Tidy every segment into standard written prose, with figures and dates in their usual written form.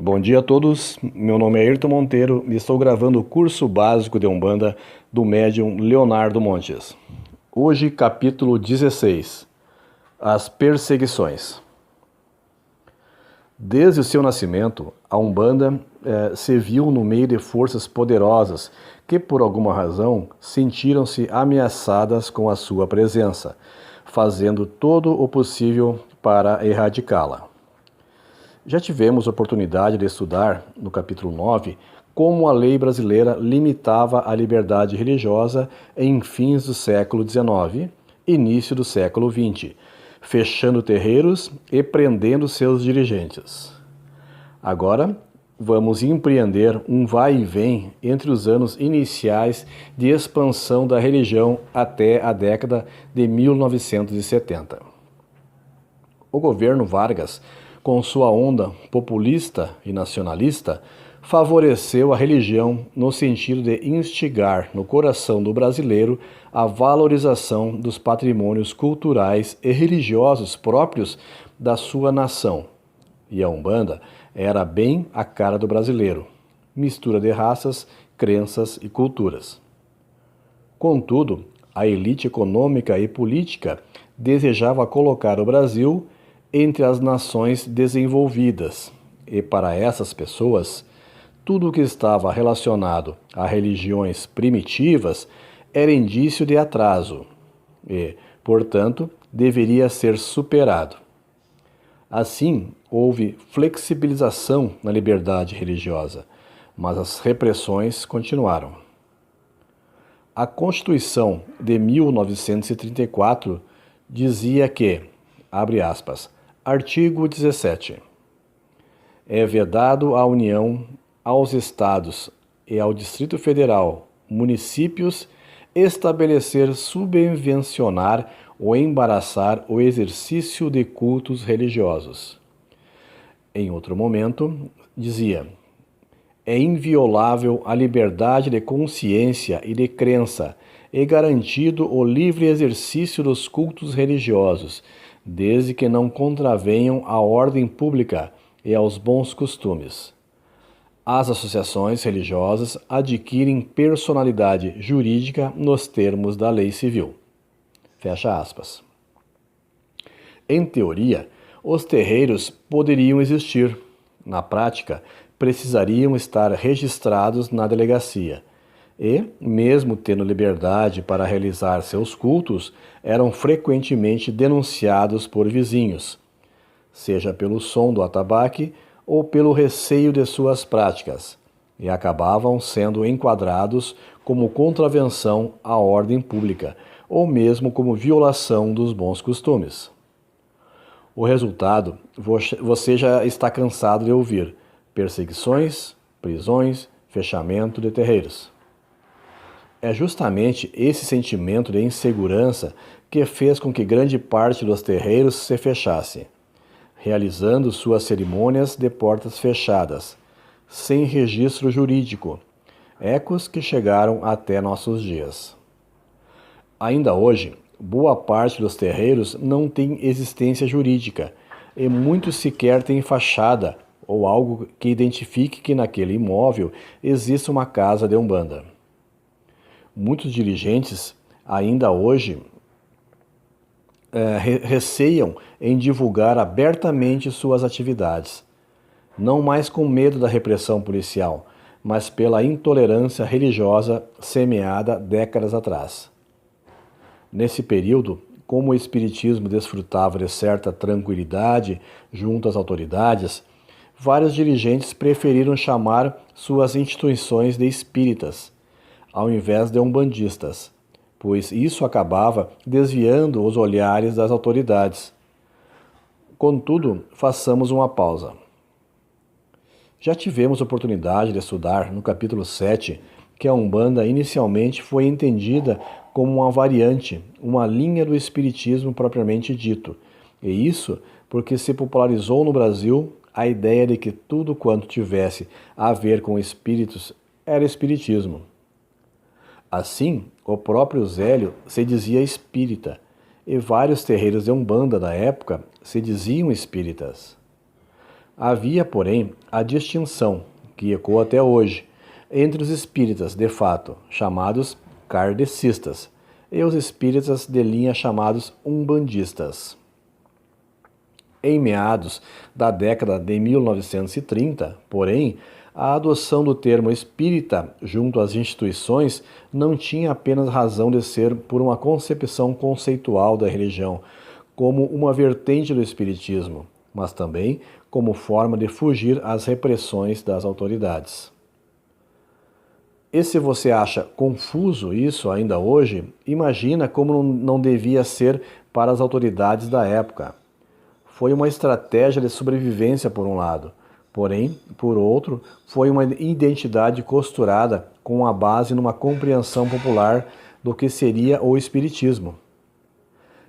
Bom dia a todos, meu nome é Ayrton Monteiro e estou gravando o curso básico de Umbanda do médium Leonardo Montes. Hoje, capítulo 16, as perseguições. Desde o seu nascimento, a Umbanda se viu no meio de forças poderosas que, por alguma razão, sentiram-se ameaçadas com a sua presença, fazendo todo o possível para erradicá-la. Já tivemos oportunidade de estudar, no capítulo 9, como a lei brasileira limitava a liberdade religiosa em fins do século XIX e início do século XX, fechando terreiros e prendendo seus dirigentes. Agora, vamos empreender um vai e vem entre os anos iniciais de expansão da religião até a década de 1970. O governo Vargas, com sua onda populista e nacionalista, favoreceu a religião no sentido de instigar no coração do brasileiro a valorização dos patrimônios culturais e religiosos próprios da sua nação. E a Umbanda era bem a cara do brasileiro, mistura de raças, crenças e culturas. Contudo, a elite econômica e política desejava colocar o Brasil entre as nações desenvolvidas, e para essas pessoas, tudo o que estava relacionado a religiões primitivas era indício de atraso e, portanto, deveria ser superado. Assim, houve flexibilização na liberdade religiosa, mas as repressões continuaram. A Constituição de 1934 dizia que, abre aspas, artigo 17. É vedado à União, aos Estados e ao Distrito Federal, municípios, estabelecer, subvencionar ou embaraçar o exercício de cultos religiosos. Em outro momento, dizia: é inviolável a liberdade de consciência e de crença e garantido o livre exercício dos cultos religiosos, desde que não contravenham à ordem pública e aos bons costumes. As associações religiosas adquirem personalidade jurídica nos termos da lei civil. Fecha aspas. Em teoria, os terreiros poderiam existir. Na prática, precisariam estar registrados na delegacia. E, mesmo tendo liberdade para realizar seus cultos, eram frequentemente denunciados por vizinhos, seja pelo som do atabaque ou pelo receio de suas práticas, e acabavam sendo enquadrados como contravenção à ordem pública ou mesmo como violação dos bons costumes. O resultado você já está cansado de ouvir: perseguições, prisões, fechamento de terreiros. É justamente esse sentimento de insegurança que fez com que grande parte dos terreiros se fechasse, realizando suas cerimônias de portas fechadas, sem registro jurídico, ecos que chegaram até nossos dias. Ainda hoje, boa parte dos terreiros não tem existência jurídica e muitos sequer têm fachada ou algo que identifique que naquele imóvel existe uma casa de Umbanda. Muitos dirigentes, ainda hoje, receiam em divulgar abertamente suas atividades, não mais com medo da repressão policial, mas pela intolerância religiosa semeada décadas atrás. Nesse período, como o espiritismo desfrutava de certa tranquilidade junto às autoridades, vários dirigentes preferiram chamar suas instituições de espíritas, ao invés de umbandistas, pois isso acabava desviando os olhares das autoridades. Contudo, façamos uma pausa. Já tivemos oportunidade de estudar no capítulo 7 que a Umbanda inicialmente foi entendida como uma variante, uma linha do espiritismo propriamente dito, e isso porque se popularizou no Brasil a ideia de que tudo quanto tivesse a ver com espíritos era espiritismo. Assim, o próprio Zélio se dizia espírita, e vários terreiros de Umbanda da época se diziam espíritas. Havia, porém, a distinção, que ecoa até hoje, entre os espíritas, de fato, chamados kardecistas, e os espíritas de linha chamados umbandistas. Em meados da década de 1930, porém, a adoção do termo espírita junto às instituições não tinha apenas razão de ser por uma concepção conceitual da religião, como uma vertente do espiritismo, mas também como forma de fugir às repressões das autoridades. E se você acha confuso isso ainda hoje, imagina como não devia ser para as autoridades da época. Foi uma estratégia de sobrevivência por um lado, porém, por outro, foi uma identidade costurada com a base numa compreensão popular do que seria o espiritismo.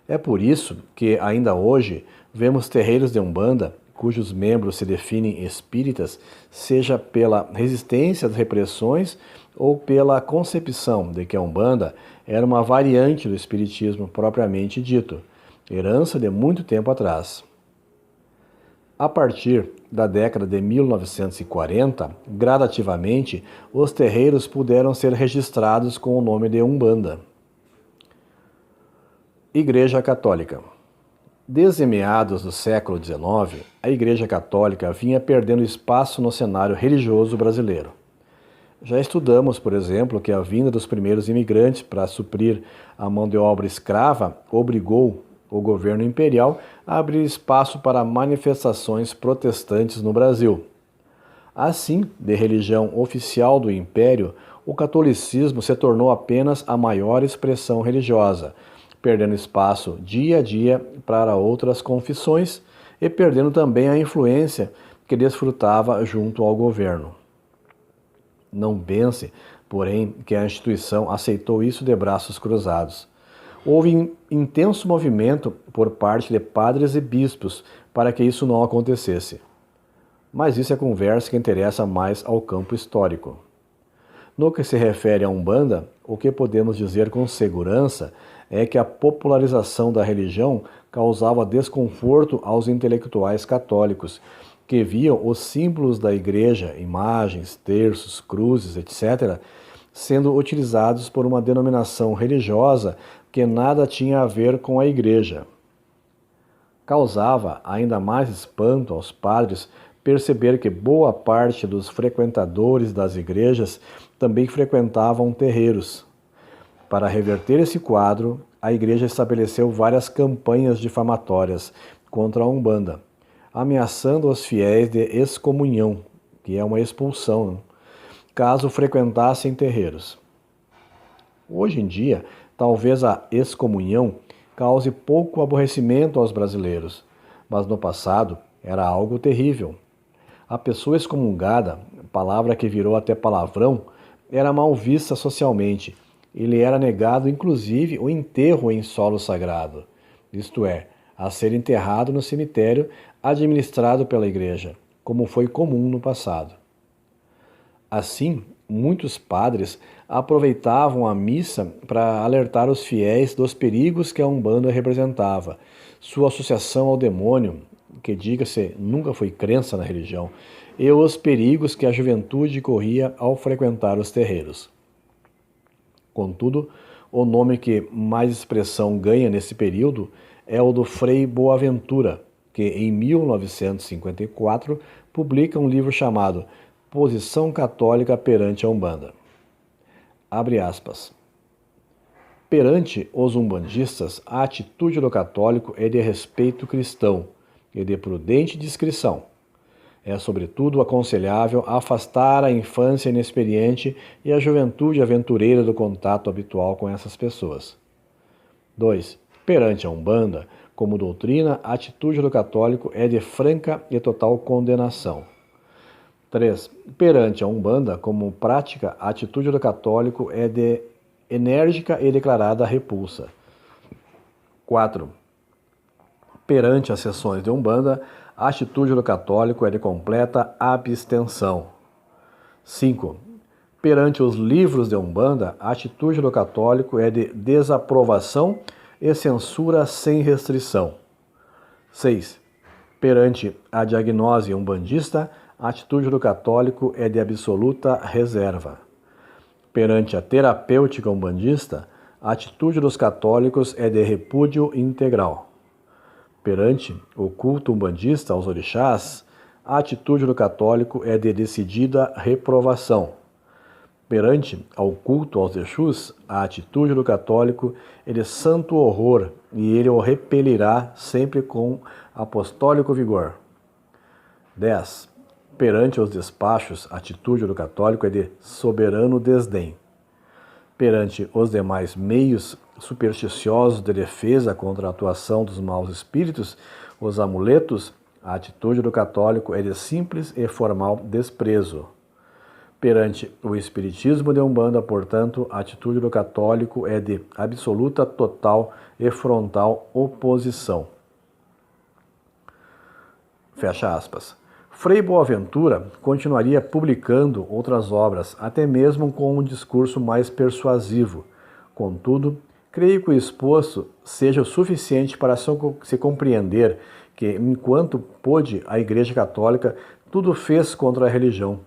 É por isso que, ainda hoje, vemos terreiros de Umbanda, cujos membros se definem espíritas, seja pela resistência às repressões ou pela concepção de que a Umbanda era uma variante do espiritismo propriamente dito, herança de muito tempo atrás. A partir da década de 1940, gradativamente, os terreiros puderam ser registrados com o nome de Umbanda. Igreja Católica. Desde meados do século XIX, a Igreja Católica vinha perdendo espaço no cenário religioso brasileiro. Já estudamos, por exemplo, que a vinda dos primeiros imigrantes para suprir a mão de obra escrava obrigou o governo imperial a abrir espaço para manifestações protestantes no Brasil. Assim, de religião oficial do Império, o catolicismo se tornou apenas a maior expressão religiosa, perdendo espaço dia a dia para outras confissões e perdendo também a influência que desfrutava junto ao governo. Não pense, porém, que a instituição aceitou isso de braços cruzados. Houve intenso movimento por parte de padres e bispos para que isso não acontecesse. Mas isso é conversa que interessa mais ao campo histórico. No que se refere a Umbanda, o que podemos dizer com segurança é que a popularização da religião causava desconforto aos intelectuais católicos, que viam os símbolos da igreja, imagens, terços, cruzes, etc., sendo utilizados por uma denominação religiosa que nada tinha a ver com a igreja. Causava ainda mais espanto aos padres perceber que boa parte dos frequentadores das igrejas também frequentavam terreiros. Para reverter esse quadro, a igreja estabeleceu várias campanhas difamatórias contra a Umbanda, ameaçando os fiéis de excomunhão, que é uma expulsão, caso frequentassem terreiros. Hoje em dia, talvez a excomunhão cause pouco aborrecimento aos brasileiros, mas no passado era algo terrível. A pessoa excomungada, palavra que virou até palavrão, era mal vista socialmente e lhe era negado inclusive o enterro em solo sagrado, isto é, a ser enterrado no cemitério administrado pela igreja, como foi comum no passado. Assim, muitos padres aproveitavam a missa para alertar os fiéis dos perigos que a Umbanda representava, sua associação ao demônio, que diga-se nunca foi crença na religião, e os perigos que a juventude corria ao frequentar os terreiros. Contudo, o nome que mais expressão ganha nesse período é o do Frei Boaventura, que em 1954 publica um livro chamado Posição Católica perante a Umbanda. Abre aspas. Perante os umbandistas, a atitude do católico é de respeito cristão e de prudente discrição. É, sobretudo, aconselhável afastar a infância inexperiente e a juventude aventureira do contato habitual com essas pessoas. 2. Perante a Umbanda, como doutrina, a atitude do católico é de franca e total condenação. 3. Perante a Umbanda, como prática, a atitude do católico é de enérgica e declarada repulsa. 4. Perante as sessões de Umbanda, a atitude do católico é de completa abstenção. 5. Perante os livros de Umbanda, a atitude do católico é de desaprovação e censura sem restrição. 6. Perante a diagnose umbandista, a atitude do católico é de absoluta reserva. Perante a terapêutica umbandista, a atitude dos católicos é de repúdio integral. Perante o culto umbandista aos orixás, a atitude do católico é de decidida reprovação. Perante ao culto aos Exus, a atitude do católico é de santo horror e ele o repelirá sempre com apostólico vigor. 10. Perante os despachos, a atitude do católico é de soberano desdém. Perante os demais meios supersticiosos de defesa contra a atuação dos maus espíritos, os amuletos, a atitude do católico é de simples e formal desprezo. Perante o espiritismo de Umbanda, portanto, a atitude do católico é de absoluta, total e frontal oposição. Fecha aspas. Frei Boaventura continuaria publicando outras obras, até mesmo com um discurso mais persuasivo. Contudo, creio que o exposto seja o suficiente para se compreender que, enquanto pôde, a Igreja Católica tudo fez contra a religião,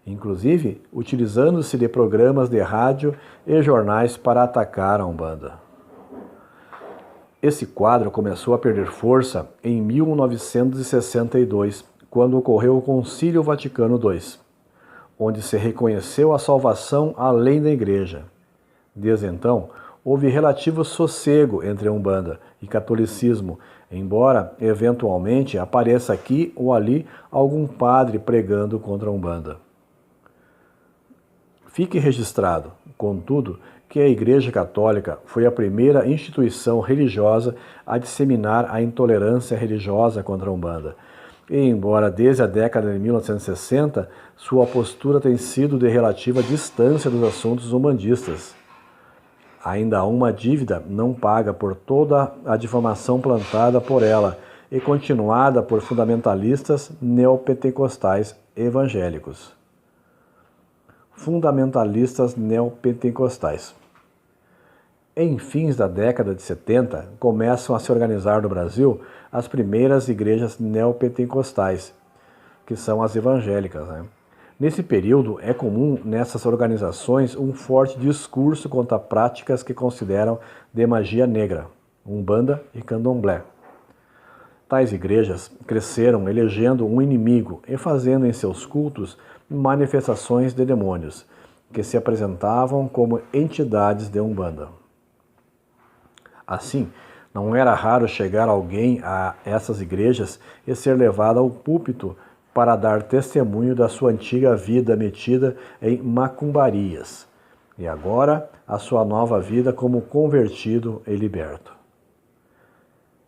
inclusive utilizando-se de programas de rádio e jornais para atacar a Umbanda. Esse quadro começou a perder força em 1962, quando ocorreu o Concílio Vaticano II, onde se reconheceu a salvação além da Igreja. Desde então, houve relativo sossego entre a Umbanda e catolicismo, embora, eventualmente, apareça aqui ou ali algum padre pregando contra a Umbanda. Fique registrado, contudo, que a Igreja Católica foi a primeira instituição religiosa a disseminar a intolerância religiosa contra a Umbanda. E, embora desde a década de 1960, sua postura tem sido de relativa distância dos assuntos umbandistas. Ainda há uma dívida não paga por toda a difamação plantada por ela e continuada por fundamentalistas neopentecostais evangélicos. Fundamentalistas neopentecostais. Em fins da década de 70, começam a se organizar no Brasil as primeiras igrejas neopentecostais, que são as evangélicas. Nesse período, é comum nessas organizações um forte discurso contra práticas que consideram de magia negra, Umbanda e Candomblé. Tais igrejas cresceram elegendo um inimigo e fazendo em seus cultos manifestações de demônios, que se apresentavam como entidades de Umbanda. Assim, não era raro chegar alguém a essas igrejas e ser levado ao púlpito para dar testemunho da sua antiga vida metida em macumbarias, e agora a sua nova vida como convertido e liberto.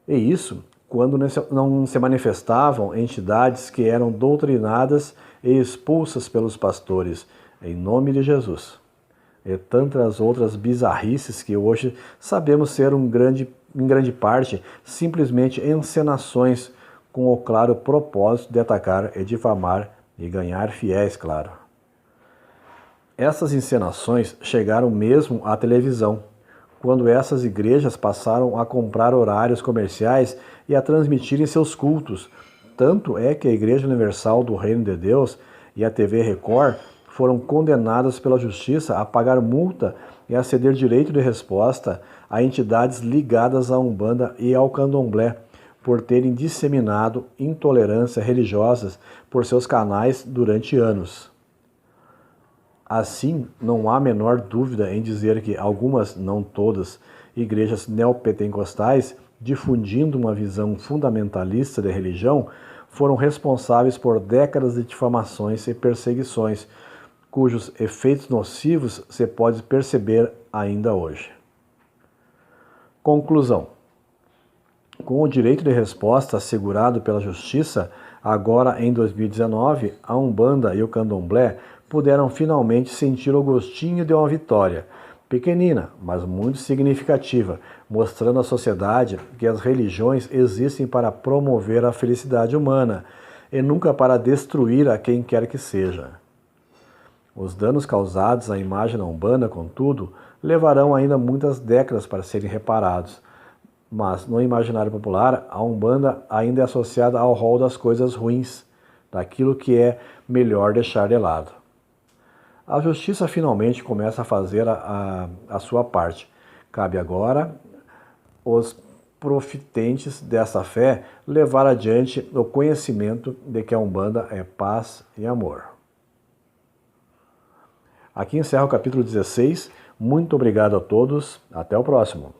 E isso quando não se manifestavam entidades que eram doutrinadas e expulsas pelos pastores, em nome de Jesus. E tantas outras bizarrices que hoje sabemos ser em grande parte simplesmente encenações com o claro propósito de atacar e difamar e ganhar fiéis, claro. Essas encenações chegaram mesmo à televisão, quando essas igrejas passaram a comprar horários comerciais e a transmitirem seus cultos. Tanto é que a Igreja Universal do Reino de Deus e a TV Record foram condenadas pela justiça a pagar multa e a ceder direito de resposta a entidades ligadas à Umbanda e ao Candomblé, por terem disseminado intolerância religiosas por seus canais durante anos. Assim, não há menor dúvida em dizer que algumas, não todas, igrejas neopentecostais, difundindo uma visão fundamentalista da religião, foram responsáveis por décadas de difamações e perseguições, cujos efeitos nocivos se pode perceber ainda hoje. Conclusão. Com o direito de resposta assegurado pela Justiça, agora em 2019, a Umbanda e o Candomblé puderam finalmente sentir o gostinho de uma vitória, pequenina, mas muito significativa, mostrando à sociedade que as religiões existem para promover a felicidade humana e nunca para destruir a quem quer que seja. Os danos causados à imagem da Umbanda, contudo, levarão ainda muitas décadas para serem reparados, Mas no imaginário popular, a Umbanda ainda é associada ao rol das coisas ruins, daquilo que é melhor deixar de lado. A justiça finalmente começa a fazer a sua parte. Cabe agora os profitentes dessa fé levar adiante o conhecimento de que a Umbanda é paz e amor. Aqui encerra o capítulo 16. Muito obrigado a todos. Até o próximo.